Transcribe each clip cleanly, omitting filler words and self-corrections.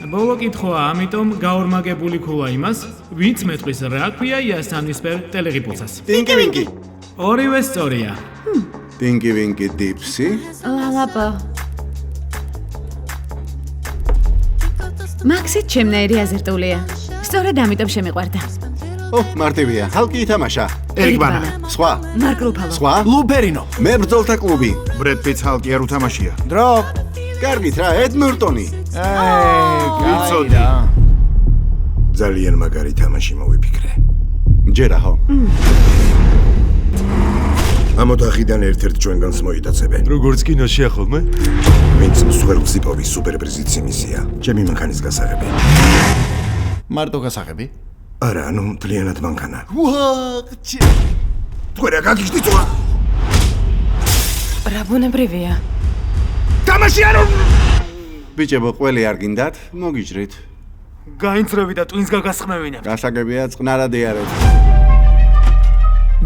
ბოლო კითხვაა, ამიტომ გაორმაგებული ქულა იმას, ვინც მეტყვის რა ქვია იასამნისფერ ტელეღიპულსას. Tinky Winky. ორივე სწორია. Tinky Winky Dipsy. ლალაპო. მაქსით ჩემნაირი აზერტულია. სწორედ ამიტომ შემიყვარდა. მარტივია. ხალხი ითამაშა. ერიკ ბანა. სხვა. მარკ რუფალო. სხვა. ლუ ბერინო. მებრძოლთა კლუბი. ბრედ პიტს ჰალკი არ უთამაშია. დრო. კარგით რა, ედ ნორტონი. ვიცოდი. ძალიან მაგარი თამაში მოვიფიქრე. ჯერა ხო? ამ ოთახიდან ერთ-ერთ ჩვენგანს მოიტაცებენ. როგორც კინოშია ხოლმე? ვინც მსხვერპლს იპოვის სუპერპრიზის იმისია. ჩემი მანქანის გასაღები. მარტო გასაღები? არა, ანუ მთლიანად მანქანა. ვაჩი. თქვენ რა გაგიჟდით უა? რა ბუნებრივია. თამაში არ ბიჭებო, ყველი არ გინდათ, მოგიჯრით. გაინცრები და ტვინს გაგასხმევინებთ. გასაგებია წყნარად იარეთ.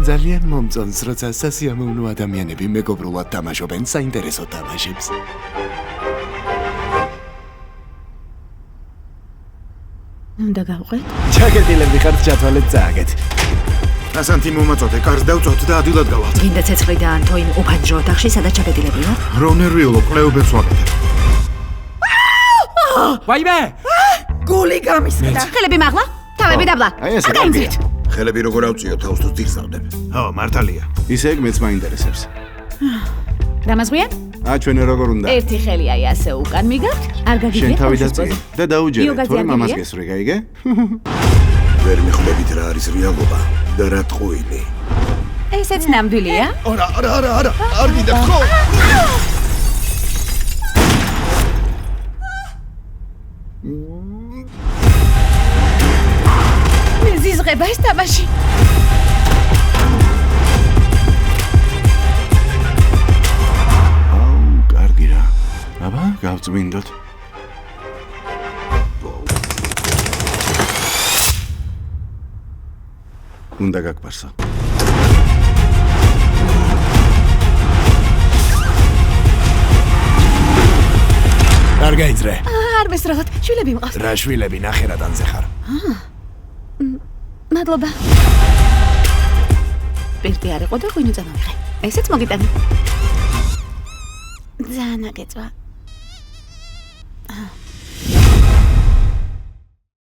ძალიან მომწონს, როცა სასიამოვნო ადამიანები მეგობრულად თამაშობენ საინტერესო თამაშებს. უნდა გავყვეთ? ჩაგეტილები ხართ ჩათვალეთ წააგეთ. ასანთი მომაწოდე, კარს დავწოთ და ადვილად გავალთ. გინდა ცეცხლი და ანთოინ უფანჯო ოთახში, სადაც ჩაგეტილები ვარ? რო ნერვიულო, კვლევებს ვაკეთებ. ვაიმე! გული გამისმდა. ხელები მაღლა, თავები დაბლა. აი ესე კარგია. ხელები როგორ ავწიო თავს თუ ძირსავდებ. ხო, მართალია. ისე ეგ მეც მაინტერესებს. დამაზღვია? ჩვენ როგორ უნდა? ერთი ხელი აი ასე უკან მიგავთ, არ შენ გაგიგეთ თავი დაწიე და დაუჯერე, იოგაზი თორემ არ ამას გიგია? გესრე, გაიგე? ვერ მიხვდებით რა არის რეალობა და რა ტყუილი. ესეც ნამდვილია? არა, არ გინდა ხო? მე ზიზღება ეს თამაში. კარგი რა. აბა, გავწმინდოთ. უნდა გაგბარსო. არ გაიძრე. არ მესრალოთ, შვილები მყავს. რა შვილები ნახერადანზე ხარ? მადლობა. პირდი არ იყო და ღვინო წამოვიღე. ესეც მოგიტანე. ძალიან აგეწვა.